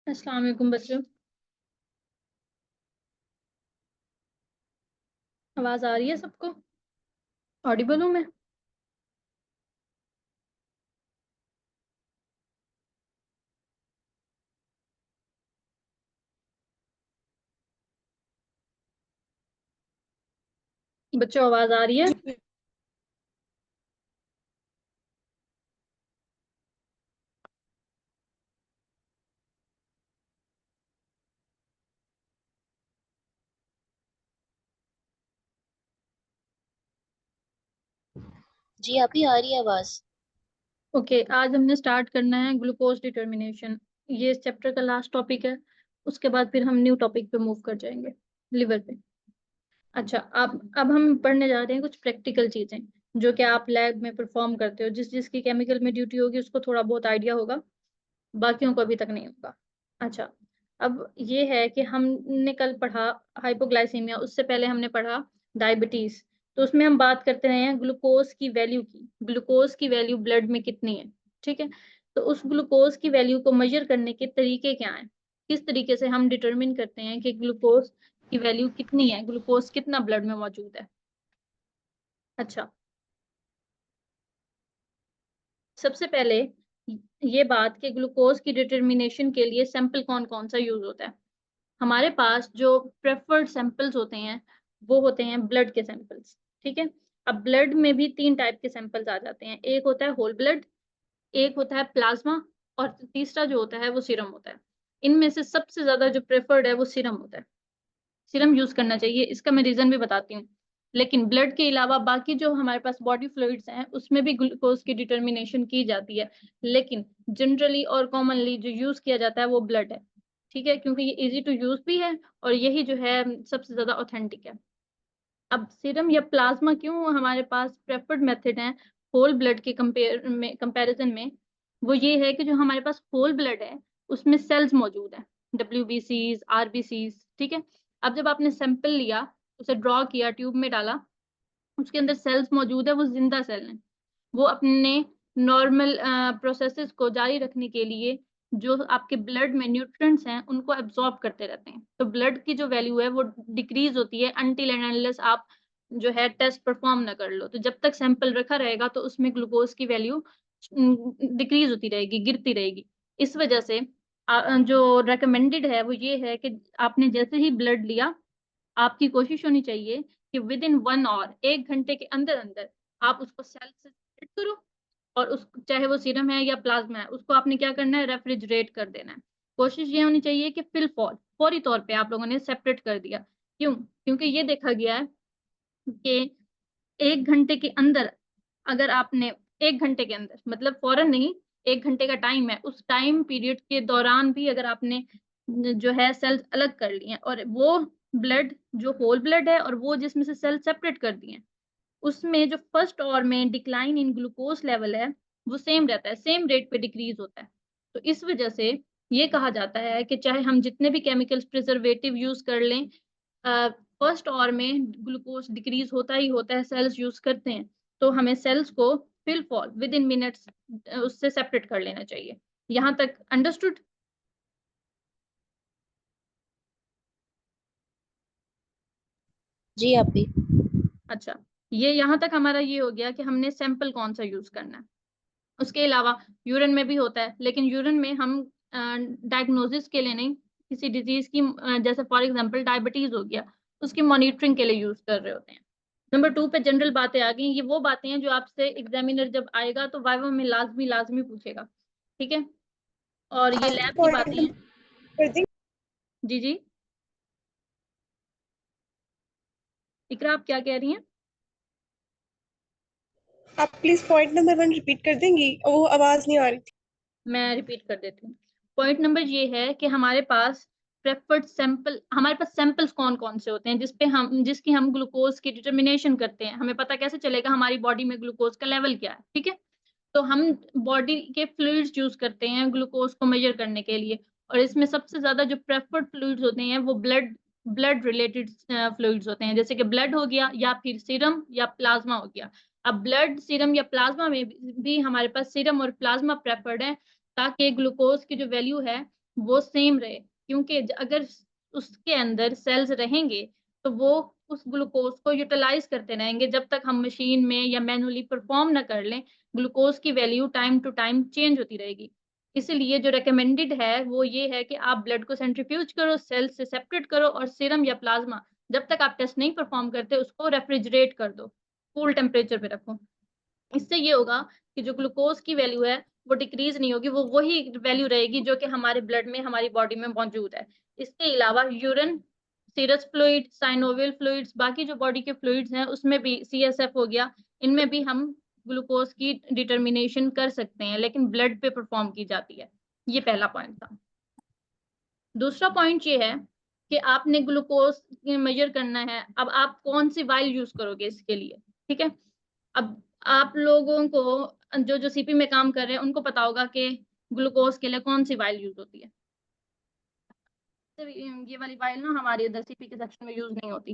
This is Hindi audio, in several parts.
अस्सलाम वालेकुम बच्चों। आवाज आ रही है सबको? ऑडिबल हूँ मैं? बच्चों आवाज आ रही है? जी जी अभी आ रही है आवाज। ओके, आज हमने स्टार्ट करना है ग्लूकोज डिटर्मिनेशन। ये इस चैप्टर का लास्ट टॉपिक है। उसके बाद फिर हम न्यू टॉपिक पे मूव कर जाएंगे, लिवर पे। अच्छा, अब हम पढ़ने जा रहे हैं कुछ प्रैक्टिकल चीजें जो कि आप लैब में परफॉर्म करते हो। जिस जिसकी केमिकल में ड्यूटी होगी उसको थोड़ा बहुत आइडिया होगा, बाकियों को अभी तक नहीं होगा। अच्छा, अब ये है कि हमने कल पढ़ा हाइपोग्लाइसीमिया, उससे पहले हमने पढ़ा डायबिटीज। तो उसमें हम बात करते रहे हैं ग्लूकोज की वैल्यू की। ग्लूकोज की वैल्यू ब्लड में कितनी है, ठीक है। तो उस ग्लूकोज की वैल्यू को मेजर करने के तरीके क्या हैं, किस तरीके से हम डिटरमिन करते हैं कि ग्लूकोज की वैल्यू कितनी है, ग्लूकोज कितना ब्लड में मौजूद है। अच्छा, सबसे पहले ये बात कि ग्लूकोज की डिटर्मिनेशन के लिए सैंपल कौन कौन सा यूज होता है। हमारे पास जो प्रेफर्ड सैंपल्स होते हैं वो होते हैं ब्लड के सैंपल्स, ठीक है। अब ब्लड में भी तीन टाइप के सैंपल्स आ जाते हैं, एक होता है होल ब्लड, एक होता है प्लाज्मा, और तीसरा जो होता है वो सीरम होता है। इनमें से सबसे ज्यादा जो प्रेफर्ड है वो सीरम होता है। सीरम यूज करना चाहिए, इसका मैं रीजन भी बताती हूँ। लेकिन ब्लड के अलावा बाकी जो हमारे पास बॉडी फ्लूइड्स हैं उसमें भी ग्लूकोज की डिटर्मिनेशन की जाती है। लेकिन जनरली और कॉमनली जो यूज किया जाता है वो ब्लड है, ठीक है, क्योंकि ये इजी टू यूज भी है और यही जो है सबसे ज्यादा ऑथेंटिक है। अब सीरम या प्लाज्मा क्यों हमारे पास प्रेफर्ड मेथड है होल ब्लड के कंपैरिजन में, वो ये है कि जो हमारे पास होल ब्लड है उसमें सेल्स मौजूद है, WBCs, RBCs, ठीक है। अब जब आपने सैंपल लिया, उसे ड्रॉ किया, ट्यूब में डाला, उसके अंदर सेल्स मौजूद है, वो जिंदा सेल हैं। वो अपने नॉर्मल प्रोसेसेस को जारी रखने के लिए जो आपके ब्लड में न्यूट्रिएंट्स हैं उनको एब्जॉर्ब करते रहते हैं। तो ब्लड की जो वैल्यू है वो डिक्रीज होती है अनटिल एंड अनलेस आप जो है टेस्ट परफॉर्म ना कर लो। तो जब तक सैंपल रखा रहेगा तो उसमें ग्लूकोज की वैल्यू डिक्रीज होती रहेगी, गिरती रहेगी। इस वजह से जो रेकमेंडेड है वो ये है कि आपने जैसे ही ब्लड लिया, आपकी कोशिश होनी चाहिए कि विद इन 1 आवर, 1 घंटे के अंदर अंदर आप उसको सेल से सेपरेट करो, और उस चाहे वो सीरम है या प्लाज्मा है उसको आपने क्या करना है, रेफ्रिजरेट कर देना है। कोशिश ये होनी चाहिए कि फौरी तौर पे आप लोगों ने सेपरेट कर दिया। क्यों? क्योंकि ये देखा गया है कि 1 घंटे के अंदर, अगर आपने 1 घंटे के अंदर मतलब फौरन नहीं, 1 घंटे का टाइम है, उस टाइम पीरियड के दौरान भी अगर आपने जो है सेल्स अलग कर लिए और वो ब्लड जो होल ब्लड है और वो जिसमें से सेल सेपरेट कर दिए, उसमें जो फर्स्ट आवर में डिक्लाइन इन ग्लूकोज लेवल है वो सेम रहता है, सेम रेट पे डिक्रीज होता है। तो इस वजह से ये कहा जाता है कि चाहे हम जितने भी केमिकल्स प्रिजर्वेटिव यूज कर लें, फर्स्ट आवर में ग्लूकोज डिक्रीज होता ही होता है, सेल्स यूज करते हैं। तो हमें सेल्स को fill fall within minutes उससे सेपरेट कर लेना चाहिए। यहाँ तक अंडरस्टूड? जी अभी। अच्छा, ये यहाँ तक हमारा ये हो गया कि हमने सैंपल कौन सा यूज करना है। उसके अलावा यूरिन में भी होता है, लेकिन यूरिन में हम डायग्नोसिस के लिए नहीं, किसी डिजीज की जैसे फॉर एग्जांपल डायबिटीज हो गया, उसकी मॉनिटरिंग के लिए यूज कर रहे होते हैं। नंबर 2 पे जनरल बातें आ गई। ये वो बातें हैं जो आपसे एग्जामिनर जब आएगा तो वाइवा में लाजमी लाजमी पूछेगा, ठीक है। और ये आप लैब की पॉइंट बातें नंबर हैं। कर दें। जी जी, इकरा आप क्या कह रही हैं? आप प्लीज पॉइंट नंबर 1 रिपीट कर देंगी, वो आवाज नहीं आ रही थी। मैं रिपीट कर देती हूँ। पॉइंट नंबर ये है कि हमारे पास प्रेफर्ड सैंपल, हमारे पास सैंपल्स कौन कौन से होते हैं जिसकी हम ग्लूकोज की डिटर्मिनेशन करते हैं। हमें पता कैसे चलेगा हमारी बॉडी में ग्लूकोज का लेवल क्या है, ठीक है। तो हम बॉडी के फ्लूइड्स यूज करते हैं ग्लूकोज को मेजर करने के लिए, और इसमें सबसे ज्यादा जो प्रेफर्ड फ्लूइड्स होते हैं वो ब्लड ब्लड रिलेटेड फ्लूइड्स होते हैं, जैसे कि ब्लड हो गया या फिर सीरम या प्लाज्मा हो गया। अब ब्लड, सीरम या प्लाज्मा में भी हमारे पास सीरम और प्लाज्मा प्रेफर्ड है, ताकि ग्लूकोज की जो वैल्यू है वो सेम रहे, क्योंकि अगर उसके अंदर सेल्स रहेंगे तो वो उस ग्लूकोज को यूटिलाइज करते रहेंगे जब तक हम मशीन में या मैनुअली परफॉर्म ना कर लें। ग्लूकोज की value time to time change होती रहेगी। इसलिए जो रिकमेंडेड है वो ये है कि आप ब्लड को सेंट्रीफ्यूज करो, सेल्स से सेपरेट करो और सीरम या प्लाज्मा जब तक आप टेस्ट नहीं परफॉर्म करते उसको रेफ्रिजरेट कर दो, कूल टेम्परेचर पे रखो। इससे ये होगा कि जो ग्लूकोज की वैल्यू है वो डिक्रीज नहीं होगी, वो वही वैल्यू रहेगी जो कि हमारे ब्लड में, हमारी बॉडी में मौजूद है। इसके अलावा urine, serous fluid, synovial fluids, बाकी जो बॉडी के फ्लूइड्स हैं उसमें भी CSF हो गया, इनमें भी हम ग्लूकोज की डिटर्मिनेशन कर सकते हैं, लेकिन ब्लड पे परफॉर्म की जाती है। ये पहला पॉइंट था। दूसरा पॉइंट ये है कि आपने ग्लूकोज मेजर करना है। अब आप कौन सी वाइल यूज करोगे इसके लिए, ठीक है। अब आप लोगों को जो सीपी में काम कर रहे हैं उनको पता होगा कि ग्लूकोज के लिए कौन सी वाइल यूज होती है। ये वाली वाइल ना हमारे इधर सीपी के सेक्शन में यूज नहीं होती।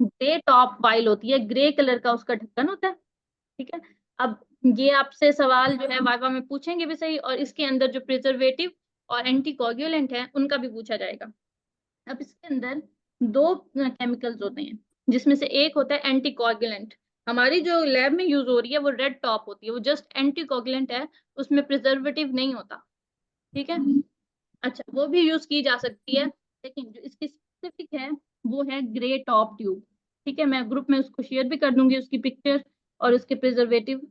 ग्रे टॉप वाइल होती है, ग्रे कलर का उसका ढक्कन होता है, ठीक है। अब ये आपसे सवाल जो है वाइवा में पूछेंगे भी सही, और इसके अंदर जो प्रिजर्वेटिव और एंटीकोगुलेंट है उनका भी पूछा जाएगा। अब इसके अंदर दो केमिकल्स होते हैं, जिसमें से एक होता है एंटीकोगुलेंट। हमारी जो लैब में यूज हो रही है वो रेड टॉप होती है, वो जस्ट एंटीकोगुलेंट है, उसमें प्रिजर्वेटिव नहीं होता, ठीक है। अच्छा, वो भी यूज की जा सकती है, लेकिन जो इसकी स्पेसिफिक है वो है ग्रे टॉप ट्यूब, ठीक है। मैं ग्रुप में उसको शेयर भी कर दूंगी, उसकी पिक्चर और उसके प्रिजर्वेटिव।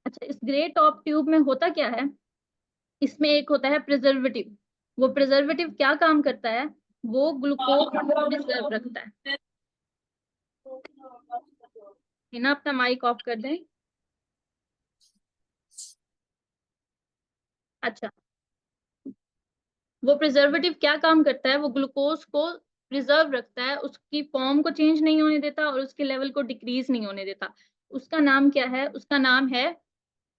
अच्छा, इस ग्रे टॉप ट्यूब में होता क्या है, इसमें एक होता है प्रिजर्वेटिव। वो प्रिजर्वेटिव क्या काम करता है, वो ग्लूकोज को प्रिजर्व रखता है। ना अपना माइक ऑफ कर दें। अच्छा, वो प्रिजर्वेटिव क्या काम करता है, वो ग्लूकोज को प्रिजर्व रखता है, उसकी फॉर्म को चेंज नहीं होने देता और उसके लेवल को डिक्रीज नहीं होने देता। उसका नाम क्या है, उसका नाम है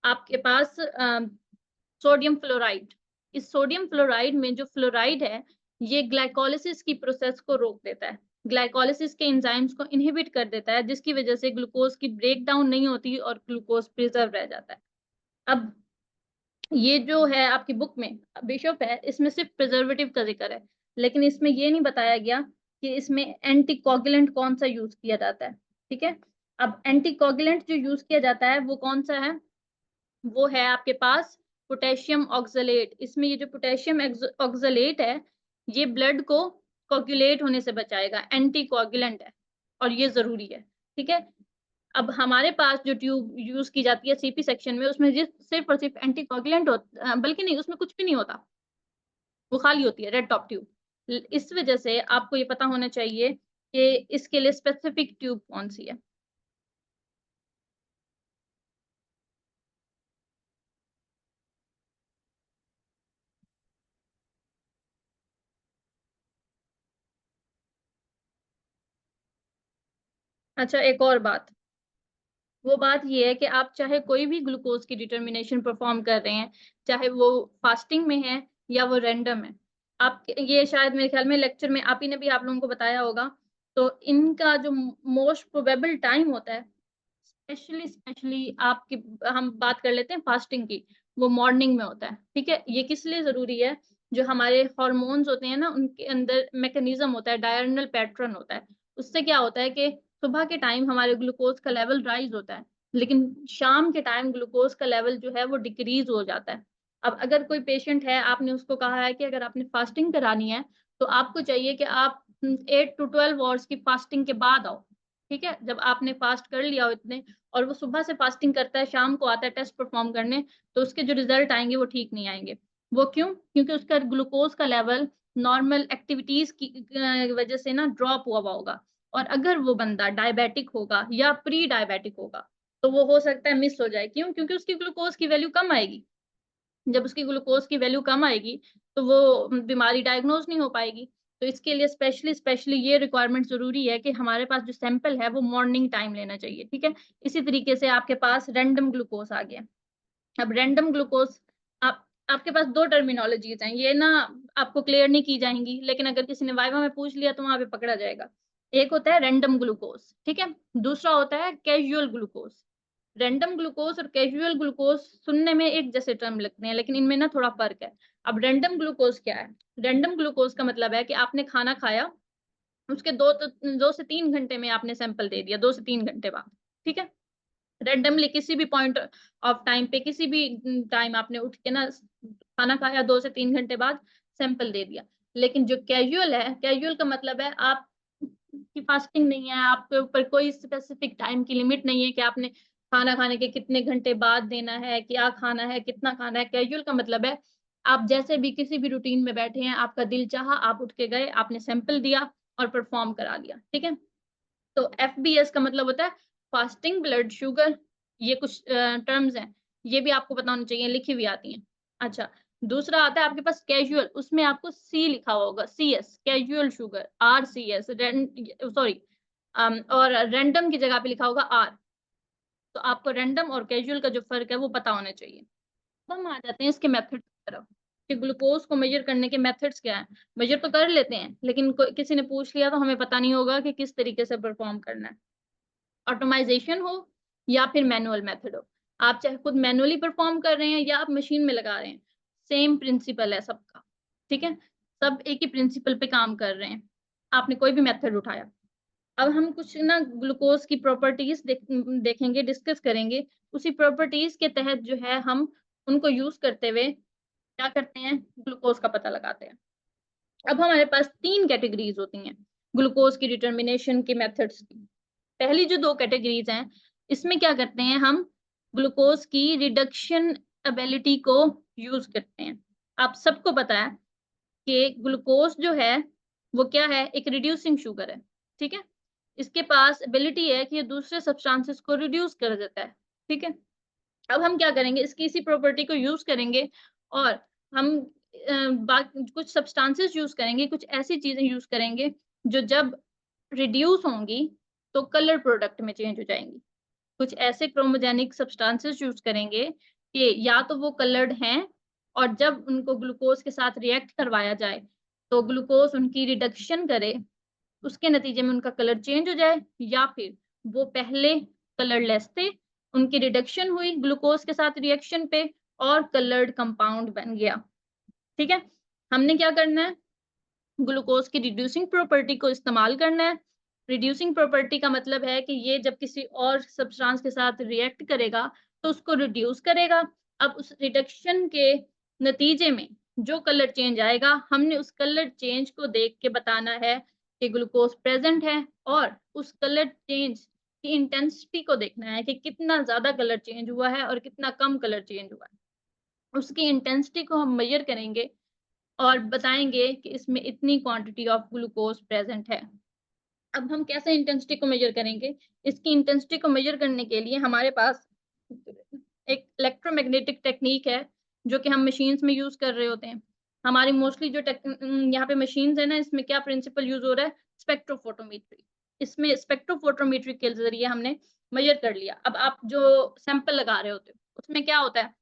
आपके पास सोडियम फ्लोराइड। इस सोडियम फ्लोराइड में जो फ्लोराइड है ये ग्लाइकोलिसिस की प्रोसेस को रोक देता है, ग्लाइकोलिसिस के एंजाइम्स को इनहिबिट कर देता है, जिसकी वजह से ग्लूकोज की ब्रेक डाउन नहीं होती और ग्लूकोज प्रिजर्व रह जाता है। अब ये जो है आपकी बुक में बिशप है, इसमें सिर्फ प्रिजर्वेटिव का जिक्र है, लेकिन इसमें ये नहीं बताया गया कि इसमें एंटीकोगुलेंट कौन सा यूज किया जाता है, ठीक है। अब एंटीकोगुलेंट जो यूज किया जाता है वो कौन सा है, वो है आपके पास पोटेशियम ऑक्सलेट। इसमें ये जो पोटेशियम ऑक्सलेट है ये ब्लड को कोगुलेट होने से बचाएगा, एंटी कोगुलेंट है और ये जरूरी है, ठीक है। अब हमारे पास जो ट्यूब यूज की जाती है सीपी सेक्शन में उसमें सिर्फ और सिर्फ एंटी कोगुलेंट होता, बल्कि नहीं, उसमें कुछ भी नहीं होता, वो खाली होती है रेड टॉप ट्यूब। इस वजह से आपको ये पता होना चाहिए कि इसके लिए स्पेसिफिक ट्यूब कौन सी है। अच्छा, एक और बात, वो बात ये है कि आप चाहे कोई भी ग्लूकोज की डिटर्मिनेशन परफॉर्म कर रहे हैं, चाहे वो फास्टिंग में है या वो रैंडम है। आप ये शायद मेरे ख्याल में लेक्चर में आप ही ने भी आप लोगों को बताया होगा। तो इनका जो मोस्ट प्रोबेबल टाइम होता है, स्पेशली आपकी, हम बात कर लेते हैं फास्टिंग की, वो मॉर्निंग में होता है, ठीक है। ये किस लिए जरूरी है, जो हमारे हॉर्मोन्स होते हैं ना उनके अंदर मैकेनिज्म होता है, डायरनल पैटर्न होता है। उससे क्या होता है कि सुबह के टाइम हमारे ग्लूकोज का लेवल राइज होता है, लेकिन शाम के टाइम ग्लूकोज का लेवल जो है वो डिक्रीज हो जाता है। अब अगर कोई पेशेंट है, आपने उसको कहा है कि अगर आपने फास्टिंग करानी है तो आपको चाहिए कि आप 8 to 12 आवर्स की फास्टिंग के बाद आओ, ठीक है। जब आपने फास्ट कर लिया हो इतने, और वो सुबह से फास्टिंग करता है, शाम को आता है टेस्ट परफॉर्म करने, तो उसके जो रिजल्ट आएंगे वो ठीक नहीं आएंगे। वो क्यों, क्योंकि उसका ग्लूकोज का लेवल नॉर्मल एक्टिविटीज की वजह से ना ड्रॉप हुआ होगा। और अगर वो बंदा डायबिटिक होगा या प्री डायबिटिक होगा तो वो हो सकता है मिस हो जाए। क्यों, क्योंकि उसकी ग्लूकोज की वैल्यू कम आएगी। जब उसकी ग्लूकोज की वैल्यू कम आएगी तो वो बीमारी डायग्नोज नहीं हो पाएगी। तो इसके लिए स्पेशली ये रिक्वायरमेंट जरूरी है कि हमारे पास जो सैंपल है वो मॉर्निंग टाइम लेना चाहिए, ठीक है। इसी तरीके से आपके पास रैंडम ग्लूकोज आ गया। अब रैंडम ग्लूकोज, आपके पास दो टर्मिनोलॉजीज हैं, ये ना आपको क्लियर नहीं की जाएंगी, लेकिन अगर किसी ने वाइवा में पूछ लिया तो वहां पे पकड़ा जाएगा। एक होता है रैंडम ग्लूकोज, ठीक है। दूसरा होता है कैजुअल ग्लूकोज। रैंडम ग्लूकोज और कैजुअल ग्लूकोज सुनने में एक जैसे टर्म लगते हैं, लेकिन इनमें ना थोड़ा फर्क है। अब रैंडम ग्लूकोज क्या है? रैंडम ग्लूकोज का मतलब है कि आपने खाना खाया, उसके 2 से 3 घंटे में आपने सैंपल दे दिया, 2 से 3 घंटे बाद, ठीक है? रैंडमली किसी भी पॉइंट ऑफ टाइम पे, किसी भी टाइम आपने उठ के ना खाना खाया, 2 से 3 घंटे बाद सैंपल दे दिया। लेकिन जो कैजुअल है, कैजुअल का मतलब है आप की फास्टिंग नहीं है, आपके ऊपर कोई स्पेसिफिक टाइम की लिमिट नहीं है कि आपने खाना खाने के कितने घंटे बाद देना है, क्या खाना है, कितना खाना है। कैजुअल का मतलब है आप जैसे भी किसी भी रूटीन में बैठे हैं, आपका दिल चाहा, आप उठ के गए, आपने सैंपल दिया और परफॉर्म करा दिया, ठीक है? तो एफबीएस का मतलब होता है फास्टिंग ब्लड शुगर। ये कुछ टर्म्स हैं, ये भी आपको पता होनी चाहिए, लिखी हुई आती हैं। अच्छा, दूसरा आता है आपके पास कैजुअल, उसमें आपको सी लिखा हुआ होगा, CS casual sugar, RCS sorry, और रैंडम की जगह पे लिखा होगा आर। तो आपको रैंडम और कैजुअल का जो फर्क है वो पता होना चाहिए। अब हम आ जाते हैं इसके मेथड की तरफ कि ग्लूकोज को मेजर करने के मेथड्स क्या हैं। मेजर तो कर लेते हैं, लेकिन किसी ने पूछ लिया तो हमें पता नहीं होगा कि किस तरीके से परफॉर्म करना है। ऑटोमाइजेशन हो या फिर मैनुअल मेथड हो, आप चाहे खुद मैनुअली परफॉर्म कर रहे हैं या आप मशीन में लगा रहे हैं, सेम प्रिंसिपल है सबका, ठीक है? सब एक ही प्रिंसिपल पे काम कर रहे हैं, आपने कोई भी मेथड उठाया। अब हम कुछ ना ग्लूकोज की प्रॉपर्टीज देखेंगे, डिस्कस करेंगे। उसी प्रॉपर्टीज के तहत जो है हम उनको यूज करते हुए क्या करते हैं, ग्लूकोज का पता लगाते हैं। अब हमारे पास 3 कैटेगरीज होती हैं ग्लूकोज की डिटर्मिनेशन के मेथड्स की। पहली जो 2 कैटेगरीज हैं, इसमें क्या करते हैं हम, ग्लूकोज की रिडक्शन एबिलिटी को यूज करते हैं। आप सबको पता है कि ग्लूकोज जो है वो क्या है, एक रिड्यूसिंग शुगर है, ठीक है? इसके पास एबिलिटी है कि ये दूसरे सब्सटेंसेस को रिड्यूस कर देता है, ठीक है? अब हम क्या करेंगे, इसकी इसी प्रॉपर्टी को यूज करेंगे और हम कुछ सब्सटेंसेस यूज करेंगे, कुछ ऐसी चीजें यूज करेंगे जो जब रिड्यूस होंगी तो कलर प्रोडक्ट में चेंज हो जाएंगी। कुछ ऐसे क्रोमोजेनिक सब्सटेंसेस यूज करेंगे कि या तो वो कलर्ड हैं और जब उनको ग्लूकोज के साथ रिएक्ट करवाया जाए तो ग्लूकोज उनकी रिडक्शन करे, उसके नतीजे में उनका कलर चेंज हो जाए, या फिर वो पहले कलरलेस थे, उनकी रिडक्शन हुई ग्लूकोज के साथ रिएक्शन पे और कलर्ड कंपाउंड बन गया, ठीक है? हमने क्या करना है, ग्लूकोज की रिड्यूसिंग प्रॉपर्टी को इस्तेमाल करना है। रिड्यूसिंग प्रॉपर्टी का मतलब है कि ये जब किसी और सब्सटेंस के साथ रिएक्ट करेगा तो उसको रिड्यूस करेगा। अब उस रिडक्शन के नतीजे में जो कलर चेंज आएगा, हमने उस कलर चेंज को देख के बताना है कि ग्लूकोज प्रेजेंट है, और उस कलर चेंज की इंटेंसिटी को देखना है कि कितना ज्यादा कलर चेंज हुआ है और कितना कम कलर चेंज हुआ है। उसकी इंटेंसिटी को हम मेजर करेंगे और बताएंगे कि इसमें इतनी क्वांटिटी ऑफ ग्लूकोज प्रेजेंट है। अब हम कैसे इंटेंसिटी को मेजर करेंगे? इसकी इंटेंसिटी को मेजर करने के लिए हमारे पास एक इलेक्ट्रोमैग्नेटिक टेक्निक है जो कि हम मशीन्स में यूज कर रहे होते हैं। हमारी मोस्टली जो यहाँ पे मशीन्स है ना, इसमें क्या प्रिंसिपल यूज हो रहा है, स्पेक्ट्रोफोटोमेट्री। इसमें स्पेक्ट्रोफोटोमेट्री के जरिए हमने मेजर कर लिया। अब आप जो सैंपल लगा रहे होते हो उसमें क्या होता है,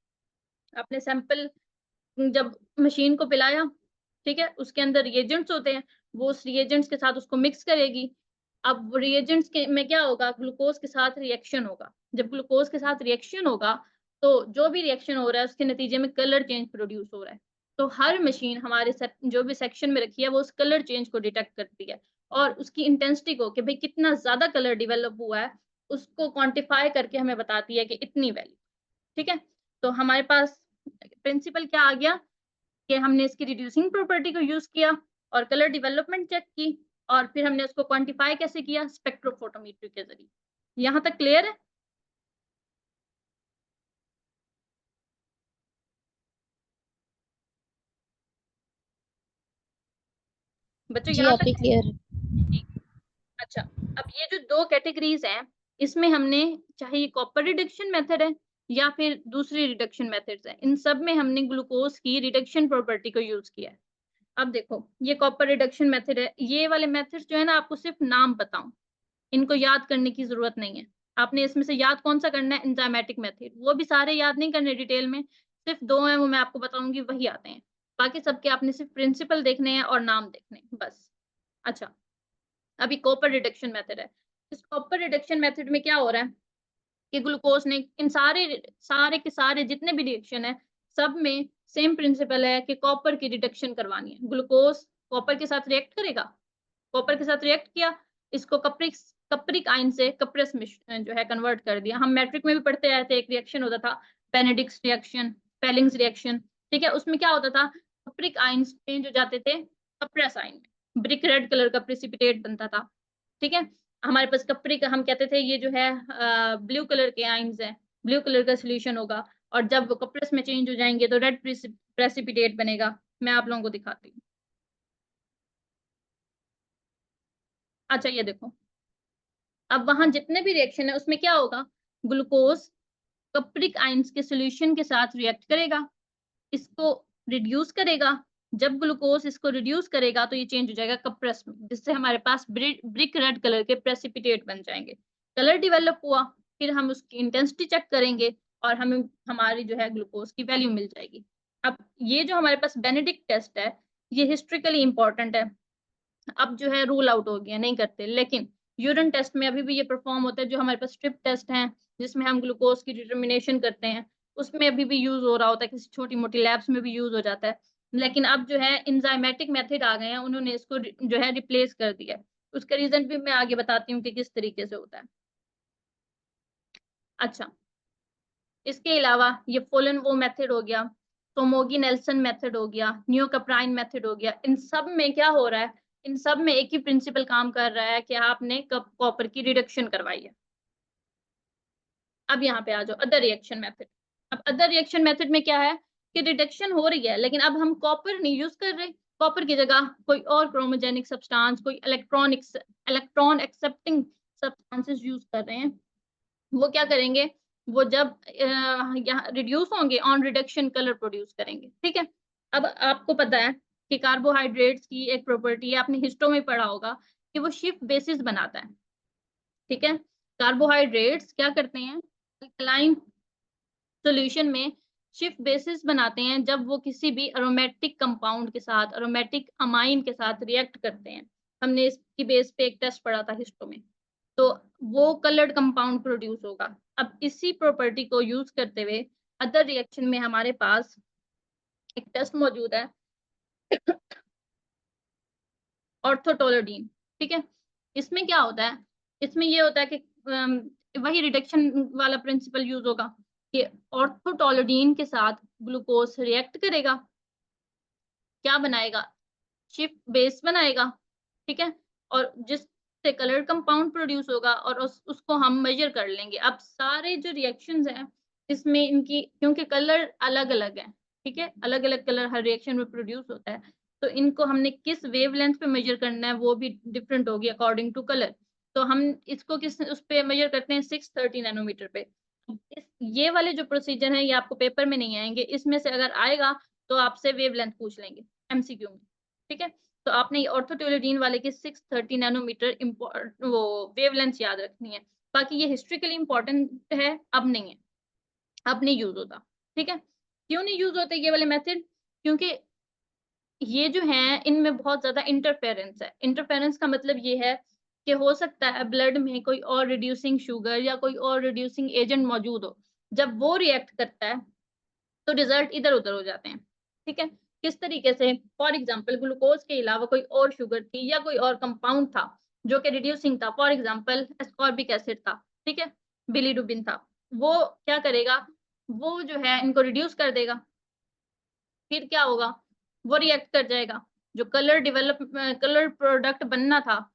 आपने सैंपल जब मशीन को पिलाया, ठीक है? उसके अंदर रिएजेंट्स होते हैं, वो उस रिएजेंट्स के साथ उसको मिक्स करेगी। अब रिएजेंट्स के में क्या होगा, ग्लूकोज के साथ रिएक्शन होगा। जब ग्लूकोज के साथ रिएक्शन होगा तो जो भी रिएक्शन हो रहा है उसके नतीजे में कलर चेंज प्रोड्यूस हो रहा है। तो हर मशीन हमारे जो भी सेक्शन में रखी है वो उस कलर चेंज को डिटेक्ट करती है और उसकी इंटेंसिटी को, कि भाई कितना ज्यादा कलर डेवलप हुआ है, उसको क्वांटिफाई करके हमें बताती है कि इतनी वैल्यू, ठीक है? तो हमारे पास प्रिंसिपल क्या आ गया कि हमने इसकी रिड्यूसिंग प्रॉपर्टी को यूज किया और कलर डेवलपमेंट चेक की, और फिर हमने उसको क्वांटिफाई कैसे किया, स्पेक्ट्रोफोटोमेट्री के जरिए। यहाँ तक क्लियर है? बच्चों जी यहाँ आप ही तक क्लियर है। ठीक। अच्छा, अब ये जो 2 कैटेगरीज हैं, इसमें हमने, चाहे ये कॉपर रिडक्शन मेथड है या फिर दूसरी रिडक्शन मेथड्स हैं, इन सब में हमने ग्लूकोज की रिडक्शन प्रॉपर्टी को यूज किया है। अब देखो, ये कॉपर रिडक्शन मेथड है, ये वाले मेथड्स जो है ना, आपको सिर्फ नाम पता हो, इनको याद करने की जरूरत नहीं है। आपने इसमें से याद कौन सा करना है, एंजाइमेटिक मेथड। वो भी सारे याद नहीं करने डिटेल में, सिर्फ 2 हैं वो मैं आपको बताऊंगी, वही आते हैं। बाकी सबके आपने सिर्फ प्रिंसिपल देखने हैं और नाम देखने हैं बस। अच्छा, अभी कॉपर रिडक्शन मेथड है। इस कॉपर रिडक्शन मेथड में क्या हो रहा है, कि ग्लूकोज ने इन सारे के सारे जितने भी रिएक्शन है सब में सेम प्रिंसिपल है कि कॉपर की रिडक्शन करवानी है। ग्लूकोज कॉपर के साथ रिएक्ट करेगा, कॉपर के साथ रिएक्ट किया, इसको कप्रिक आयन से कप्रस में जो है कन्वर्ट कर दिया। हम मैट्रिक में भी पढ़ते आए थे, एक रिएक्शन होता था बेनेडिक्ट रिएक्शन, पेलिंग्स रिएक्शन, ठीक है। उसमें क्या होता था, कप्रिक आयन चेंज हो जाते थे कप्रस आयन में, ब्रिक रेड कलर का प्रेसिपिटेट बनता था, ठीक है। हमारे पास कप्रिक, हम कहते थे ये जो है ब्लू कलर के आयन्स है, ब्लू कलर का सोल्यूशन होगा, और जब वो कप्रस में चेंज हो जाएंगे तो रेड प्रेसिपिटेट बनेगा। मैं आप लोगों को दिखाती हूँ। अच्छा ये देखो, अब वहां जितने भी रिएक्शन है उसमें क्या होगा, ग्लूकोज कप्रिक आयंस के सॉल्यूशन के साथ रिएक्ट करेगा, इसको रिड्यूस करेगा। जब ग्लूकोज इसको रिड्यूस करेगा तो ये चेंज हो जाएगा कप्रस में, जिससे हमारे पास ब्रिक रेड कलर के प्रेसिपिटेट बन जाएंगे। कलर डेवलप हुआ, फिर हम उसकी इंटेंसिटी चेक करेंगे और हमें हमारी जो है ग्लूकोज की वैल्यू मिल जाएगी। अब ये जो हमारे पास बेनेडिक्ट टेस्ट है ये हिस्ट्रिकली इंपॉर्टेंट है, अब जो है रूल आउट हो गया, नहीं करते, लेकिन यूरिन टेस्ट में अभी भी ये परफॉर्म होता है। जो हमारे पास स्ट्रिप टेस्ट है जिसमें हम ग्लूकोज की डिटर्मिनेशन करते हैं, उसमें अभी भी यूज हो रहा होता है, किसी छोटी मोटी लैब्स में भी यूज हो जाता है। लेकिन अब जो है इंजाइमेटिक मेथड आ गए हैं, उन्होंने इसको जो है रिप्लेस कर दिया है। उसका रीजन भी मैं आगे बताती हूँ कि किस तरीके से होता है। अच्छा, इसके अलावा ये फोलन वो मेथड हो गया, सोमोगी नेल्सन मेथड हो गया, न्यूकप्राइन मेथड हो गया। इन सब में क्या हो रहा है, इन सब में एक ही प्रिंसिपल काम कर रहा है कि आपने कॉपर की रिडक्शन करवाई है। अब यहाँ पे आ जाओ अदर रिएक्शन मेथड। अब अदर रिएक्शन मेथड में क्या है कि रिडक्शन हो रही है, लेकिन अब हम कॉपर नहीं यूज कर रहे, कॉपर की जगह कोई और क्रोमोजेनिक सब्सटेंस, कोई इलेक्ट्रॉन एक्सेप्टिंग सब्सटेंसेस यूज कर रहे हैं। वो क्या करेंगे, वो जब यहाँ रिड्यूस होंगे ऑन रिडक्शन कलर प्रोड्यूस करेंगे, ठीक है। अब आपको पता है कि कार्बोहाइड्रेट्स की एक प्रॉपर्टी है, आपने हिस्टो में पढ़ा होगा कि वो शिफ्ट बेसिस बनाता है, ठीक है। कार्बोहाइड्रेट्स क्या करते हैं, अल्कलाइन सॉल्यूशन में शिफ्ट बेसिस बनाते हैं जब वो किसी भी एरोमेटिक कंपाउंड के साथ, एरोमेटिक अमाइन के साथ रिएक्ट करते हैं। हमने इसकी बेस पे एक टेस्ट पढ़ा था हिस्टो में, तो वो कलर्ड कंपाउंड प्रोड्यूस होगा। अब इसी प्रॉपर्टी को यूज करते हुए अदर रिएक्शन में हमारे पास एक टेस्ट मौजूद है ऑर्थोटोलोडीन, ठीक है। इसमें क्या होता है, इसमें ये होता है कि वही रिडक्शन वाला प्रिंसिपल यूज होगा कि ऑर्थोटोलोडीन के साथ ग्लूकोज रिएक्ट करेगा, क्या बनाएगा, शिफ्ट बेस बनाएगा, ठीक है। और जिससे कलर कंपाउंड प्रोड्यूस होगा और उसको हम मेजर कर लेंगे। अब सारे जो रिएक्शंस हैं इसमें इनकी, क्योंकि कलर अलग अलग है, ठीक है, अलग अलग कलर हर रिएक्शन में प्रोड्यूस होता है, तो इनको हमने किस वेवलेंथ पे मेजर करना है वो भी डिफरेंट होगी अकॉर्डिंग टू कलर। तो हम इसको किस उस पे मेजर करते हैं 630 नैनोमीटर पे। ये वाले जो प्रोसीजर है ये आपको पेपर में नहीं आएंगे, इसमें से अगर आएगा तो आपसे वेवलेंथ पूछ लेंगे एमसीक्यू में, ठीक है। तो आपने ऑर्थोटोलोडीन वाले की 630 नैनोमीटर वो वेवलेंथ याद रखनी है। बाकी ये हिस्ट्रिकली इंपॉर्टेंट है, अब नहीं है, अब नहीं यूज होता, ठीक है। क्यों नहीं यूज होते ये वाले मेथड, क्योंकि ये जो है इनमें बहुत ज्यादा इंटरफेरेंस है। इंटरफेरेंस का मतलब ये है कि हो सकता है ब्लड में कोई और रिड्यूसिंग शुगर या कोई और रिड्यूसिंग एजेंट मौजूद हो, जब वो रिएक्ट करता है तो रिजल्ट इधर उधर हो जाते हैं, ठीक है। किस तरीके से, फॉर एग्जाम्पल ग्लूकोज के अलावा कोई और शुगर थी या कोई और कंपाउंड था जो कि रिड्यूसिंग था, फॉर एग्जाम्पल एस्कॉर्बिक एसिड था, ठीक है, बिलीरुबिन था, वो क्या करेगा, वो जो है इनको रिड्यूस कर देगा, फिर क्या होगा, वो रिएक्ट कर जाएगा, जो कलर प्रोडक्ट बनना था,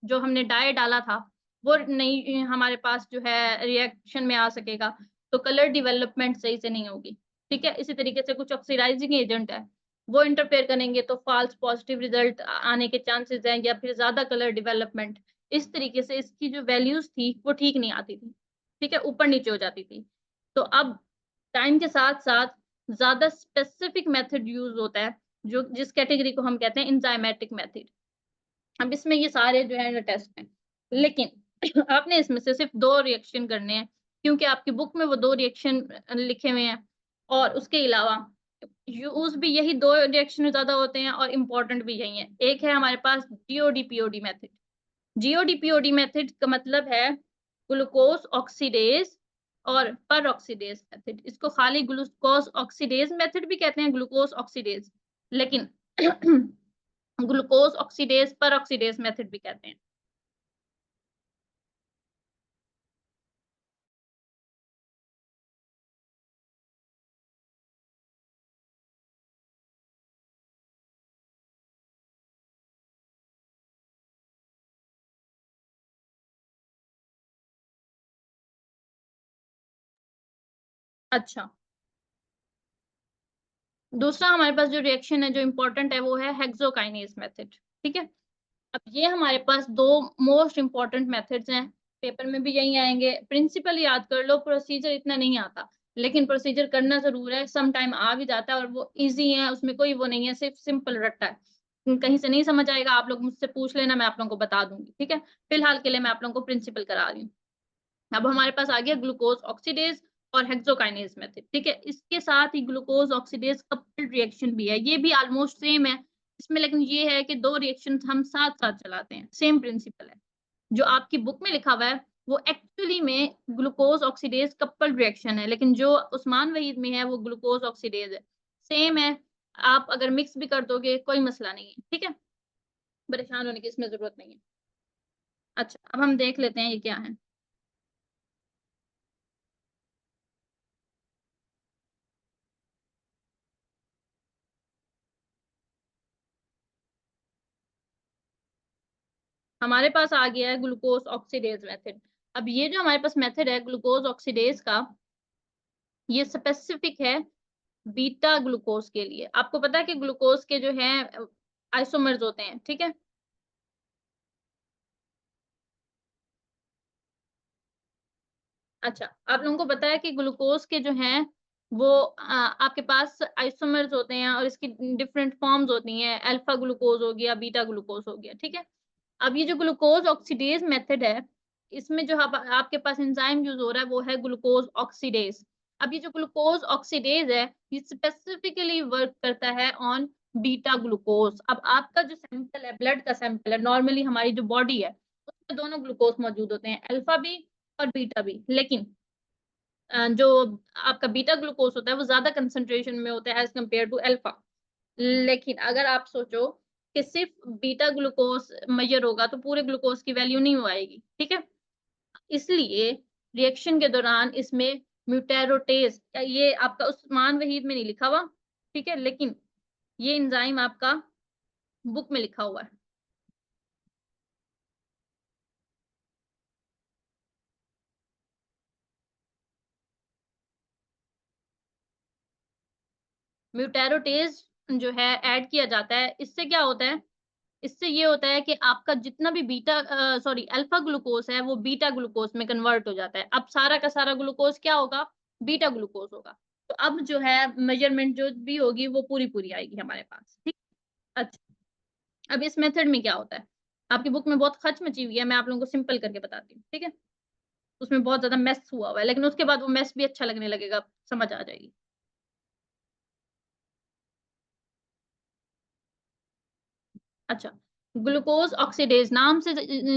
जो हमने डाई डाला था, वो नहीं हमारे पास जो है रिएक्शन में आ सकेगा, तो कलर डेवलपमेंट सही से नहीं होगी, ठीक है। इसी तरीके से कुछ ऑक्सीडाइजिंग एजेंट है, वो इंटरफेयर करेंगे तो फॉल्स पॉजिटिव रिजल्ट आने के चांसेस हैं, या फिर ज्यादा कलर डेवलपमेंट। इस तरीके से इसकी जो वैल्यूज थी वो ठीक नहीं आती थी, ठीक है, ऊपर नीचे हो जाती थी। तो अब टाइम के साथ साथ ज्यादा स्पेसिफिक मेथड यूज होता है, जो जिस कैटेगरी को हम कहते हैं एंजाइमेटिक मेथड। अब इसमें ये सारे जो है टेस्ट हैं, लेकिन आपने इसमें से सिर्फ 2 रिएक्शन करने हैं, क्योंकि आपकी बुक में वो 2 रिएक्शन लिखे हुए हैं, और उसके अलावा यूज भी यही 2 रिएक्शन ज्यादा होते हैं और इम्पोर्टेंट भी यही है। एक है हमारे पास GOD POD method. GOD POD method का मतलब है ग्लूकोज ऑक्सीडेज और पर ऑक्सीडेज मेथड, इसको खाली ग्लूकोज ऑक्सीडेज मेथड भी कहते हैं, ग्लूकोज ऑक्सीडेज, लेकिन ग्लूकोज ऑक्सीडेज पर ऑक्सीडेज मेथड भी कहते हैं। अच्छा, दूसरा हमारे पास जो रिएक्शन है जो इंपॉर्टेंट है वो है हेक्सोकाइनेज मेथड। ठीक है, अब ये हमारे पास दो मोस्ट इंपॉर्टेंट मेथड्स हैं, पेपर में भी यही आएंगे। प्रिंसिपल याद कर लो, प्रोसीजर इतना नहीं आता, लेकिन प्रोसीजर करना जरूर है, सम टाइम आ भी जाता है और वो इजी है, उसमें कोई वो नहीं है, सिर्फ सिंपल रट्टा है। कहीं से नहीं समझ आएगा आप लोग मुझसे पूछ लेना, मैं आप लोगों को बता दूंगी। ठीक है, फिलहाल के लिए मैं आप लोगों को प्रिंसिपल करा रही हूँ। अब हमारे पास आ गया ग्लूकोज ऑक्सीडेज और हेक्सोकाइनेज मेथड। ठीक है, इसके साथ ही ग्लूकोज ऑक्सीडेज कपल्ड रिएक्शन भी है, ये भी ऑलमोस्ट सेम है इसमें, लेकिन ये है कि दो रिएक्शन हम साथ साथ चलाते हैं, सेम प्रिंसिपल है। जो आपकी बुक में लिखा हुआ है वो एक्चुअली में ग्लूकोज ऑक्सीडेज कपल्ड रिएक्शन है, लेकिन जो उस्मान वहीद में है वो ग्लूकोज ऑक्सीडेज है, सेम है। आप अगर मिक्स भी कर दोगे कोई मसला नहीं है। ठीक है, परेशान होने की इसमें जरूरत नहीं है। अच्छा, अब हम देख लेते हैं ये क्या है। हमारे पास आ गया है ग्लूकोज ऑक्सीडेज मेथड। अब ये जो हमारे पास मेथड है ग्लूकोज ऑक्सीडेज का, ये स्पेसिफिक है बीटा ग्लूकोज के लिए। आपको पता है कि ग्लूकोज के जो है आइसोमर्स होते हैं। ठीक है, अच्छा, आप लोगों को पता है कि ग्लूकोज के जो हैं वो आपके पास आइसोमर्स होते हैं और इसकी डिफरेंट फॉर्म्स होती हैं, अल्फा ग्लूकोज हो गया, बीटा ग्लूकोज हो गया। ठीक है, अब ये जो ग्लूकोज ऑक्सीडेज मेथड है, इसमें जो आपके पास एंजाइम यूज हो रहा है वो है ग्लूकोज ऑक्सीडेज। अब ये जो ग्लूकोज ऑक्सीडेज है ये स्पेसिफिकली वर्क करता है ऑन बीटा ग्लूकोज। अब आपका जो सैंपल है, ब्लड का सैंपल है, नॉर्मली हमारी जो बॉडी है उसमें दोनों ग्लूकोज मौजूद होते हैं, अल्फा भी और बीटा भी, लेकिन जो आपका बीटा ग्लूकोज होता है वो ज्यादा कंसंट्रेशन में होता है एज कम्पेयर टू अल्फा। लेकिन अगर आप सोचो कि सिर्फ बीटा ग्लूकोज मेजर होगा तो पूरे ग्लूकोज की वैल्यू नहीं हो आएगी। ठीक है, इसलिए रिएक्शन के दौरान इसमें म्यूटेरोटेज, ये आपका उस्मान वहीद में नहीं लिखा हुआ, ठीक है, लेकिन ये एंजाइम आपका बुक में लिखा हुआ है। म्यूटेरोटेज जो है ऐड किया जाता है, इससे क्या होता है, इससे ये होता है कि आपका जितना भी बीटा सॉरी अल्फा ग्लूकोज है वो बीटा ग्लूकोज में कन्वर्ट हो जाता है। अब सारा का सारा ग्लूकोज क्या होगा, बीटा ग्लूकोज होगा। तो अब जो है मेजरमेंट जो भी होगी वो पूरी पूरी आएगी हमारे पास। ठीक, अच्छा, अब इस मेथड में क्या होता है, आपकी बुक में बहुत खच मची हुई है, मैं आप लोगों को सिंपल करके बताती हूँ। ठीक है, उसमें बहुत ज्यादा मेस हुआ हुआ है, लेकिन उसके बाद वो मेस भी अच्छा लगने लगेगा, समझ आ जाएगी। अच्छा, ग्लूकोज ऑक्सीडेज नाम से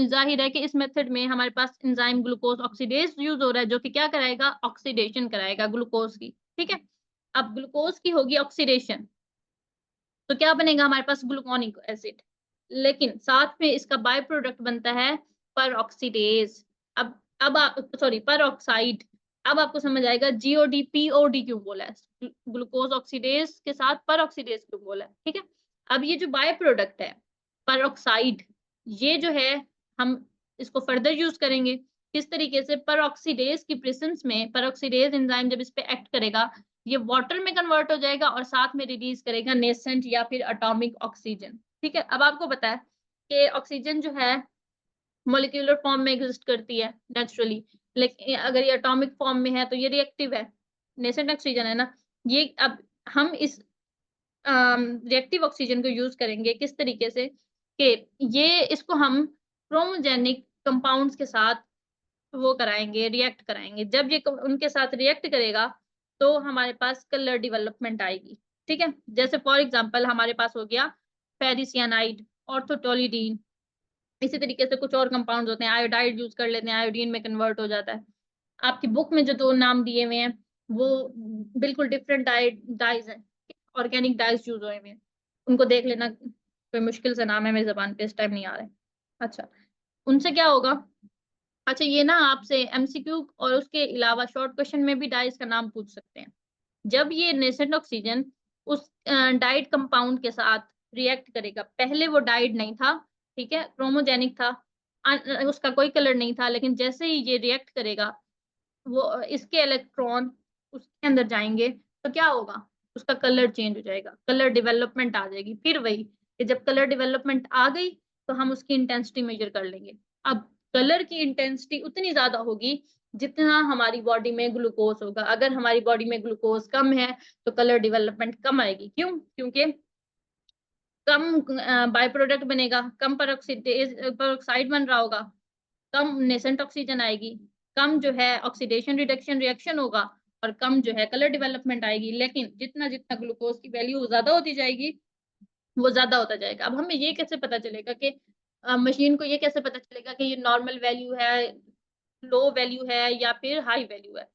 जाहिर है कि इस मेथड में हमारे पास एंजाइम ग्लूकोज ऑक्सीडेज यूज हो रहा है, जो कि क्या कराएगा, ऑक्सीडेशन कराएगा ग्लूकोज की। ठीक है, अब ग्लूकोज की होगी ऑक्सीडेशन तो क्या बनेगा हमारे पास, ग्लूकोनिक एसिड, लेकिन साथ में इसका बाय प्रोडक्ट बनता है पर ऑक्सीडेज। अब आप सॉरी पर ऑक्साइड। अब आपको समझ आएगा जीओडी पीओडी क्यों बोला है, ग्लूकोज ऑक्सीडेज के साथ पर ऑक्सीडेज क्यों बोला है। ठीक है, अब ये जो बाय प्रोडक्ट है पर ऑक्साइड, ये जो है हम इसको फर्दर यूज करेंगे किस तरीके से, पर ऑक्सीडेज की प्रेजेंस में पर ऑक्सीडेज एंजाइम जब इस पे एक्ट करेगा ये वाटर में कन्वर्ट हो जाएगा और साथ में रिलीज करेगा नेसेंट या फिर एटॉमिक ऑक्सीजन। ठीक है, अब आपको पता है कि ऑक्सीजन जो है मॉलिक्यूलर फॉर्म में एग्जिस्ट करती है नेचुरली, लेकिन अगर ये एटॉमिक फॉर्म में है तो ये रिएक्टिव है, नेसेंट ऑक्सीजन है ना ये। अब हम इस रिएक्टिव ऑक्सीजन को यूज करेंगे किस तरीके से कि ये इसको हम क्रोमोजेनिक कंपाउंड्स के साथ वो कराएंगे, रिएक्ट कराएंगे। जब ये उनके साथ रिएक्ट करेगा तो हमारे पास कलर डेवलपमेंट आएगी। ठीक है, जैसे फॉर एग्जांपल हमारे पास हो गया फेरिसियानाइड, ऑर्थोटोलिडीन, इसी तरीके से कुछ और कंपाउंड्स होते हैं, आयोडाइड यूज कर लेते हैं, आयोडीन में कन्वर्ट हो जाता है। आपकी बुक में जो 2 नाम दिए हुए हैं वो बिल्कुल डिफरेंट डाइज हैं, ऑर्गेनिक डाइज यूज हुए हुए हैं, उनको देख लेना। कोई मुश्किल से नाम है, मेरी जबान पे इस टाइम नहीं आ रहा है। अच्छा, उनसे क्या होगा? अच्छा, ये ना आपसे एमसीक्यू और उसके अलावा शॉर्ट क्वेश्चन में भी डाइज का नाम पूछ सकते हैं। जब ये नेसेंट ऑक्सीजन उस डाइड कंपाउंड के साथ रिएक्ट करेगा, पहले वो डाइड नहीं था, ठीक है, क्रोमोजेनिक था, उसका कोई कलर नहीं था, लेकिन जैसे ही ये रिएक्ट करेगा, वो इसके इलेक्ट्रॉन उसके अंदर जाएंगे, तो क्या होगा? उसका कलर चेंज हो जाएगा, कलर डेवलपमेंट आ जाएगी। फिर वही कि जब कलर डेवलपमेंट आ गई तो हम उसकी इंटेंसिटी मेजर कर लेंगे। अब कलर की इंटेंसिटी उतनी ज्यादा होगी जितना हमारी बॉडी में ग्लूकोज होगा। अगर हमारी बॉडी में ग्लूकोज कम है तो कलर डेवलपमेंट कम आएगी। क्यों? क्योंकि कम बाय प्रोडक्ट बनेगा, कम पेरोक्साइड बन रहा होगा, कम नेसेंट ऑक्सीजन आएगी, कम जो है ऑक्सीडेशन रिडक्शन रिएक्शन होगा, और कम जो है कलर डेवलपमेंट आएगी। लेकिन जितना जितना ग्लूकोज की वैल्यू ज्यादा होती जाएगी, वो ज्यादा होता जाएगा। अब हमें ये कैसे पता चलेगा कि मशीन को ये कैसे पता चलेगा कि ये नॉर्मल वैल्यू है, लो वैल्यू है, या फिर हाई वैल्यू है?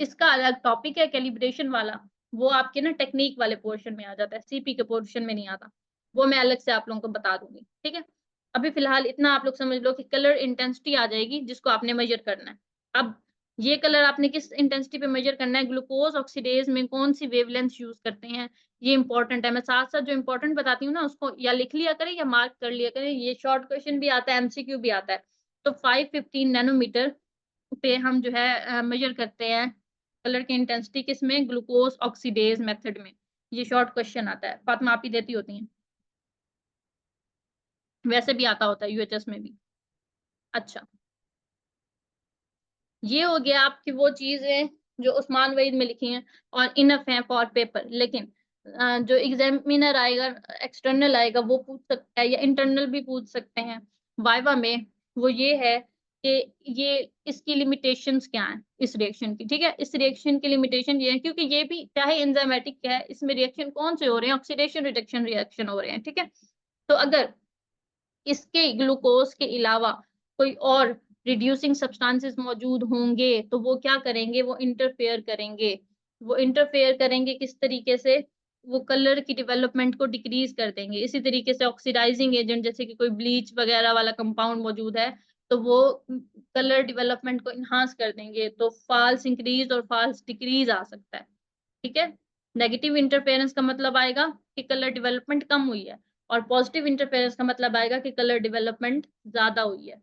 इसका अलग टॉपिक है कैलिब्रेशन वाला, वो आपके ना टेक्निक वाले पोर्शन में आ जाता है, सीपी के पोर्शन में नहीं आता। वो मैं अलग से आप लोगों को बता दूंगी, ठीक है। अभी फिलहाल इतना आप लोग समझ लो कि कलर इंटेंसिटी आ जाएगी जिसको आपने मेजर करना है। अब ये कलर आपने किस इंटेंसिटी पे मेजर करना है, ग्लूकोज ऑक्सीडेज में कौन सी वेवलेंथ यूज करते हैं, ये इंपॉर्टेंट है। मैं साथ साथ जो इंपॉर्टेंट बताती हूँ ना, उसको या लिख लिया करें या मार्क कर लिया करें। ये शॉर्ट क्वेश्चन भी आता है, एमसीक्यू भी आता है। तो 515 नैनोमीटर पे हम जो है मेजर करते हैं कलर की इंटेंसिटी, किसमें? ग्लूकोज ऑक्सीडेज मेथड में। ये शॉर्ट क्वेश्चन आता है, फातिमा आप ही देती होती हैं, वैसे भी आता होता है यूएचएस में भी। अच्छा, ये हो गया आपकी वो चीजें जो उस्मान वहीद में लिखी हैं और इनफ है फॉर पेपर। लेकिन जो एग्जामिनर आएगा, एक्सटर्नल आएगा, वो पूछ सकता है, या इंटरनल भी पूछ सकते हैं वाइवा में, वो ये है कि ये इसकी लिमिटेशंस क्या हैं इस रिएक्शन की, ठीक है। इस रिएक्शन की लिमिटेशन ये है, क्योंकि ये भी चाहे एंजाइमेटिक है, इसमें रिएक्शन कौन से हो रहे हैं? ऑक्सीडेशन रिडक्शन रिएक्शन हो रहे हैं, ठीक है। तो अगर इसके ग्लूकोज के अलावा कोई और रिड्यूसिंग सब्सटेंसेस मौजूद होंगे तो वो क्या करेंगे? वो इंटरफेयर करेंगे। वो इंटरफेयर करेंगे किस तरीके से? वो कलर की डेवलपमेंट को डिक्रीज कर देंगे। इसी तरीके से ऑक्सीडाइजिंग एजेंट, जैसे कि कोई ब्लीच वगैरह वाला कंपाउंड मौजूद है, तो वो कलर डेवलपमेंट को इन्हांस कर देंगे। तो फाल्स इंक्रीज और फाल्स डिक्रीज आ सकता है, ठीक है। नेगेटिव इंटरफेरेंस का मतलब आएगा कि कलर डेवलपमेंट कम हुई है, और पॉजिटिव इंटरफेरेंस का मतलब आएगा कि कलर डेवलपमेंट ज्यादा हुई है।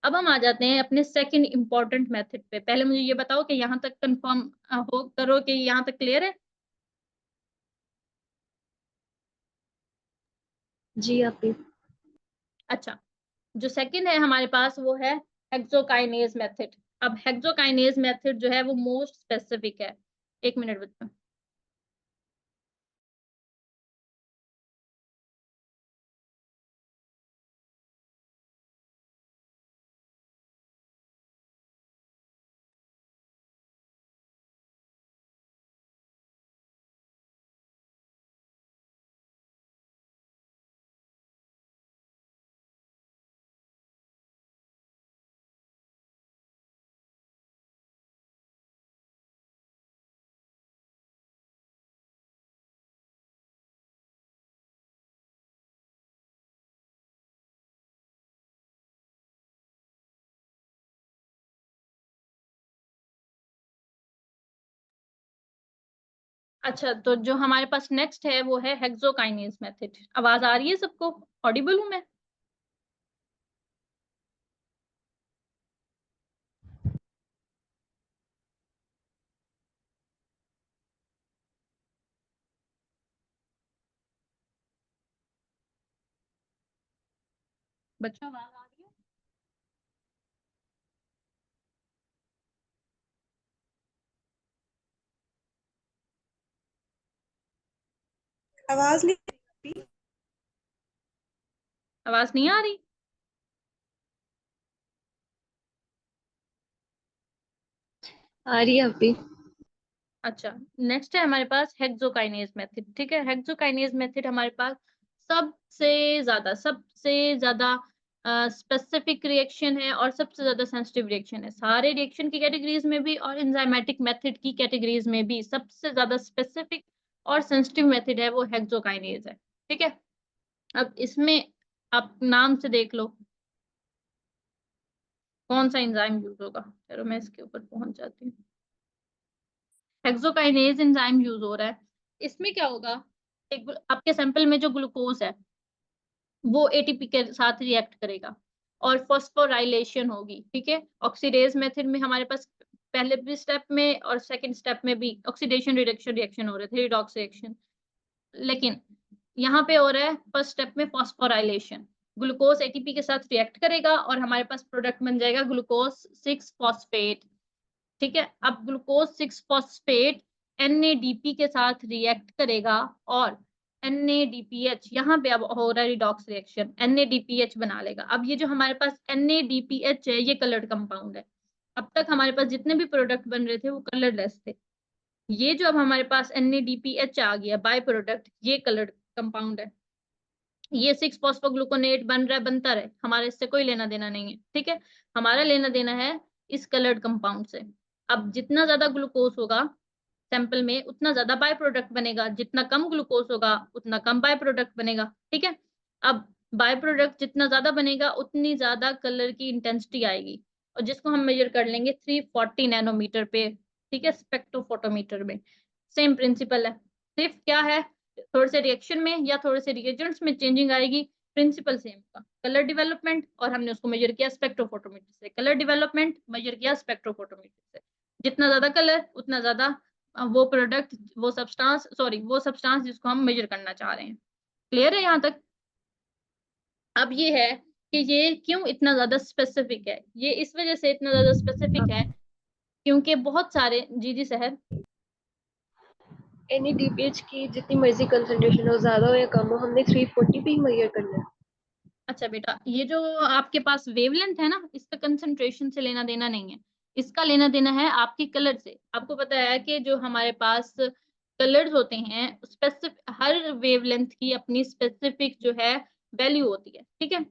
अब हम आ जाते हैं अपने सेकंड इंपॉर्टेंट मेथड पे। पहले मुझे ये बताओ कि यहाँ तक कंफर्म हो करो कि यहाँ तक क्लियर है। जी आपी। अच्छा, जो सेकंड है हमारे पास वो है हेक्सोकाइनेज मेथड। अब हेक्सोकाइनेज मेथड जो है वो मोस्ट स्पेसिफिक है। एक मिनट बच्चों। अच्छा, तो जो हमारे पास नेक्स्ट है वो है हेक्सोकाइनेज मेथड। आवाज आ रही है सबको? ऑडिबल हूँ मैं? बच्चों आवाज आ रही है? आवाज नहीं आ रही। आवाज नहीं आ रही? आ रही है आपी। अच्छा, नेक्स्ट है हमारे पास हेक्सोकाइनेज मेथड, ठीक है। हेक्सोकाइनेज मेथड हमारे पास सबसे ज्यादा स्पेसिफिक रिएक्शन है और सबसे ज्यादा सेंसिटिव रिएक्शन है। सारे रिएक्शन की कैटेगरीज में भी और एंजाइमेटिक मेथड की कैटेगरीज में भी सबसे ज्यादा स्पेसिफिक और सेंसिटिव मेथड है वो हेक्सोकाइनेज है। ठीक है, अब इसमें आप नाम से देख लो कौन सा एंजाइम यूज होगा। चलो मैं इसके ऊपर पहुंच जाती हूँ। हेक्सोकाइनेज एंजाइम यूज हो रहा है। इसमें क्या होगा, एक आपके सैंपल में जो ग्लूकोज है वो एटीपी के साथ रिएक्ट करेगा और फॉस्फोराइलेशन होगी। ठीक है, ऑक्सीडेज मेथड में हमारे पास पहले भी स्टेप में और सेकंड स्टेप में भी ऑक्सीडेशन रिडक्शन रिएक्शन हो रहे थे, रिडॉक्स रिएक्शन, लेकिन यहाँ पे हो रहा है फर्स्ट स्टेप में फॉस्फोराइलेशन। ग्लूकोज एटीपी के साथ रिएक्ट करेगा और हमारे पास प्रोडक्ट बन जाएगा ग्लूकोज 6 फॉस्फेट। ठीक है, अब ग्लूकोज 6 फॉस्फेट NADP के साथ रिएक्ट करेगा और NADPH, यहाँ पे अब हो रहा है रिडॉक्स रिएक्शन, NADPH बना लेगा। अब ये जो हमारे पास NADPH है ये कलर्ड कंपाउंड है। अब तक हमारे पास जितने भी प्रोडक्ट बन रहे थे वो कलरलेस थे। ये जो अब हमारे पास NADPH आ गया बाय प्रोडक्ट, ये कलर्ड कंपाउंड है। ये 6 फॉस्फोग्लूकोनेट बन रहा है, बनता रहे, हमारे इससे कोई लेना देना नहीं है। ठीक है, हमारा लेना देना है इस कलर्ड कंपाउंड से। अब जितना ज्यादा ग्लूकोज होगा सैंपल में उतना ज्यादा बाय प्रोडक्ट बनेगा, जितना कम ग्लूकोज होगा उतना कम बाय प्रोडक्ट बनेगा। ठीक है, अब बाय प्रोडक्ट जितना ज्यादा बनेगा उतनी ज्यादा कलर की इंटेंसिटी आएगी और जिसको हम मेजर कर लेंगे 340 नैनोमीटर पे। ठीक है, स्पेक्ट्रोफोटोमीटर में सेम प्रिंसिपल है, सिर्फ क्या है थोड़े से रिएक्शन में या थोड़े से रिएजेंट्स में चेंजिंग आएगी, प्रिंसिपल सेम का, कलर डेवलपमेंट, और हमने उसको मेजर किया स्पेक्ट्रोफोटोमीटर से। कलर डेवलपमेंट मेजर किया स्पेक्ट्रोफोटोमीटर से, जितना ज्यादा कलर उतना ज्यादा वो प्रोडक्ट, वो सब्सटेंस जिसको हम मेजर करना चाह रहे हैं। क्लियर है यहाँ तक? अब ये है कि ये क्यों इतना ज्यादा स्पेसिफिक है, ये इस वजह से इतना ज्यादा स्पेसिफिक है क्योंकि बहुत सारे, जी सहर, NADPH की जितनी मर्जी कंसंट्रेशन हो, ज्यादा हो या कम हो, हमने 340 पे ही मेजर करना है। अच्छा बेटा, ये जो आपके पास वेवलेंथ है ना, इसका कंसंट्रेशन से लेना देना नहीं है, इसका लेना देना है आपकी कलर से। आपको पता है कि जो हमारे पास कलर्स होते हैं स्पेसिफिक, हर वेवलेंथ की अपनी स्पेसिफिक जो है वैल्यू होती है। ठीक है,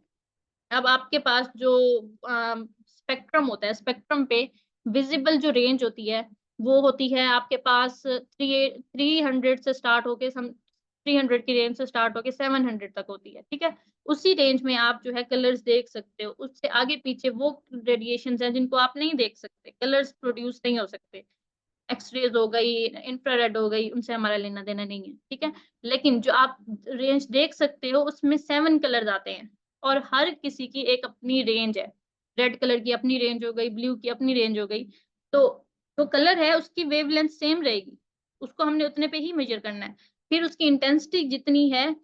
अब आपके पास जो स्पेक्ट्रम होता है, स्पेक्ट्रम पे विजिबल जो रेंज होती है वो होती है आपके पास 300 से स्टार्ट होके 300 की रेंज से स्टार्ट होके 700 तक होती है। ठीक है, उसी रेंज में आप जो है कलर्स देख सकते हो। उससे आगे पीछे वो रेडिएशन हैं जिनको आप नहीं देख सकते, कलर्स प्रोड्यूस नहीं हो सकते, एक्सरेज हो गई, इंफ्रारेड हो गई, उनसे हमारा लेना देना नहीं है। ठीक है, लेकिन जो आप रेंज देख सकते हो उसमें 7 कलर्स आते हैं और हर किसी की एक अपनी रेंज है। रेड कलर की अपनी रेंज हो गई, ब्लू की अपनी रेंज हो गई, तो जो कलर है उसकी वेवलेंथ सेम रहेगी, उसको हमने उतने पे ही मेजर करना है। फिर उसकी इंटेंसिटी जितनी है